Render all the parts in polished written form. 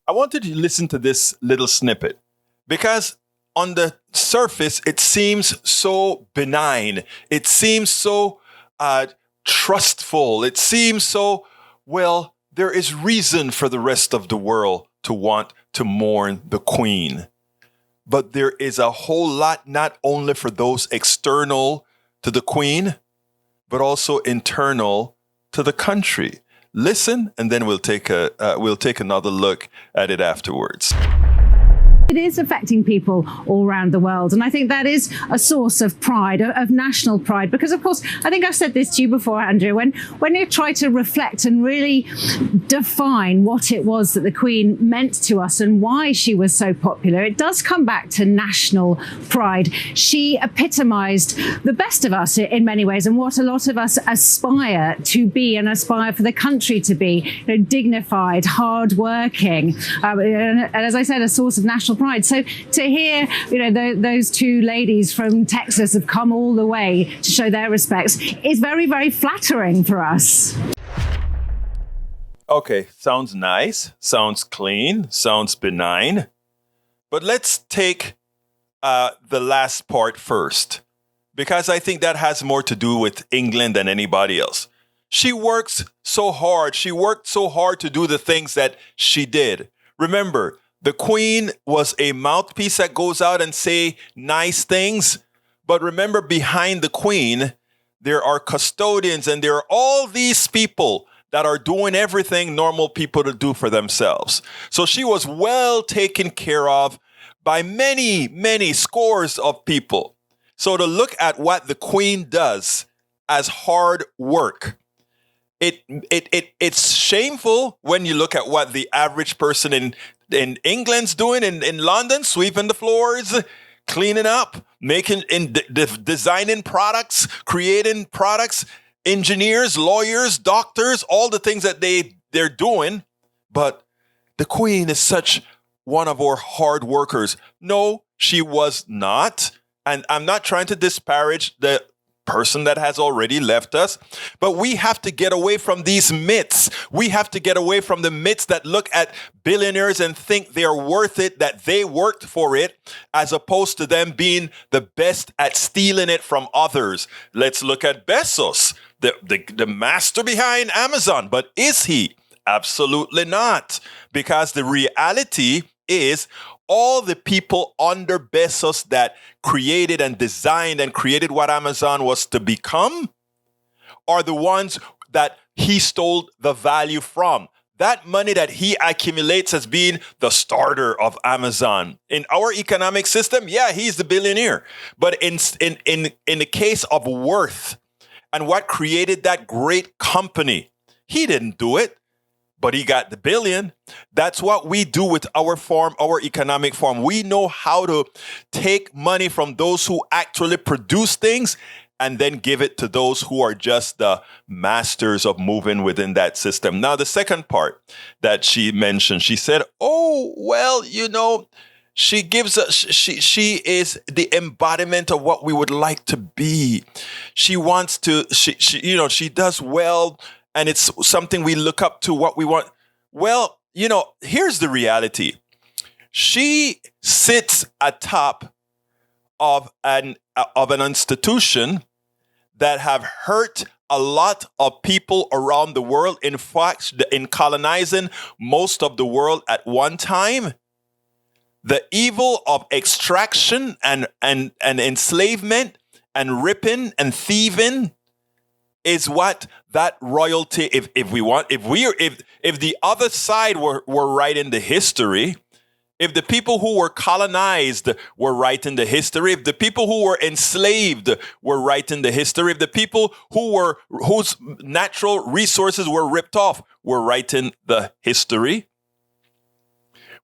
I wanted you to listen to this little snippet because on the surface, it seems so benign. It seems so trustful. It seems so, well, there is reason for the rest of the world to want to mourn the Queen. But there is a whole lot, not only for those external to the Queen, but also internal to the country. Listen, and then we'll take another look at it afterwards. It is affecting people all around the world. And I think that is a source of pride, of national pride. Because, of course, I think I've said this to you before, Andrew, when you try to reflect and really define what it was that the Queen meant to us and why she was so popular, it does come back to national pride. She epitomised the best of us in many ways and what a lot of us aspire to be and aspire for the country to be, dignified, hardworking, and as I said, a source of national pride. So to hear, those two ladies from Texas have come all the way to show their respects is very, very flattering for us. Okay, sounds nice, sounds clean, sounds benign. But let's take the last part first, because I think that has more to do with England than anybody else. She works so hard. She worked so hard to do the things that she did. Remember, the Queen was a mouthpiece that goes out and say nice things. But remember, behind the Queen, there are custodians and there are all these people that are doing everything normal people to do for themselves. So she was well taken care of by many, many scores of people. So to look at what the Queen does as hard work, it's shameful when you look at what the average person in England's doing in London, sweeping the floors, cleaning up, designing products, creating products, engineers, lawyers, doctors, all the things that they're doing. But the Queen is such one of our hard workers. No, she was not. And I'm not trying to disparage the person that has already left us, but we have to get away from these myths. We have to get away from the myths that look at billionaires and think they're worth it, that they worked for it, as opposed to them being the best at stealing it from others. Let's look at Bezos, the master behind Amazon. But is he? Absolutely not. Because the reality is all the people under Bezos that created and designed and created what Amazon was to become are the ones that he stole the value from. That money that he accumulates as being the starter of Amazon. In our economic system, yeah, he's the billionaire. But in the case of worth and what created that great company, he didn't do it. But he got the billion. That's what we do with our farm, our economic farm. We know how to take money from those who actually produce things and then give it to those who are just the masters of moving within that system. Now, the second part that she mentioned, she said, oh, well, she gives us, she is the embodiment of what we would like to be. She wants to, she does well. And it's something we look up to, what we want. Well, here's the reality. She sits atop of an institution that have hurt a lot of people around the world. In fact, in colonizing most of the world at one time, the evil of extraction and enslavement and ripping and thieving is what that royalty, if the other side were writing the history, if the people who were colonized were writing the history, if the people who were enslaved were writing the history, if the people whose natural resources were ripped off were writing the history,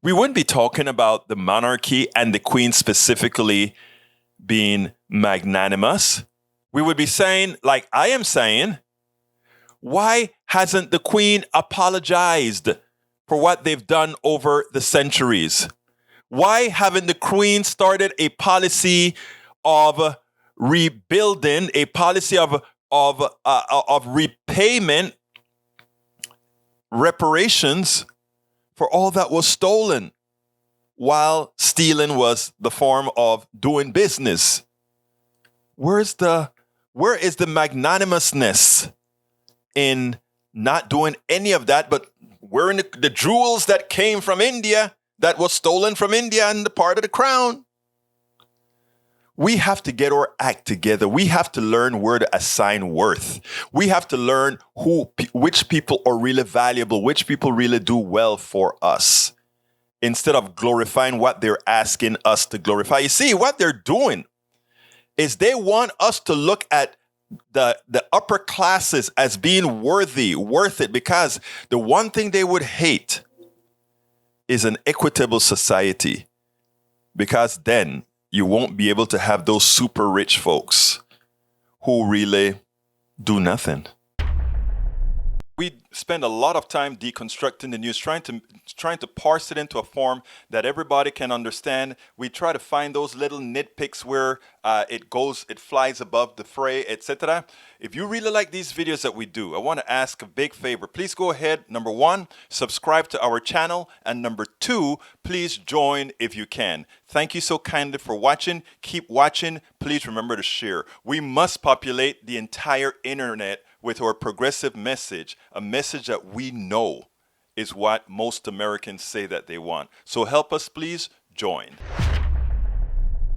we wouldn't be talking about the monarchy and the Queen specifically being magnanimous. We would be saying, like I am saying, why hasn't the Queen apologized for what they've done over the centuries? Why haven't the Queen started a policy of rebuilding, a policy of repayment, reparations for all that was stolen, while stealing was the form of doing business. Where is the magnanimousness in not doing any of that, but wearing the jewels that came from India, that was stolen from India and the part of the crown? We have to get our act together. We have to learn where to assign worth. We have to learn which people are really valuable, which people really do well for us, instead of glorifying what they're asking us to glorify. You see, what they're doing is they want us to look at the upper classes as being worth it, because the one thing they would hate is an equitable society, because then you won't be able to have those super rich folks who really do nothing. We spend a lot of time deconstructing the news, trying to parse it into a form that everybody can understand. We try to find those little nitpicks where it flies above the fray, etc. If you really like these videos that we do, I want to ask a big favor. Please go ahead. Number one, subscribe to our channel. And number two, please join if you can. Thank you so kindly for watching. Keep watching. Please remember to share. We must populate the entire internet with our progressive message, a message that we know is what most Americans say that they want. So help us, please join.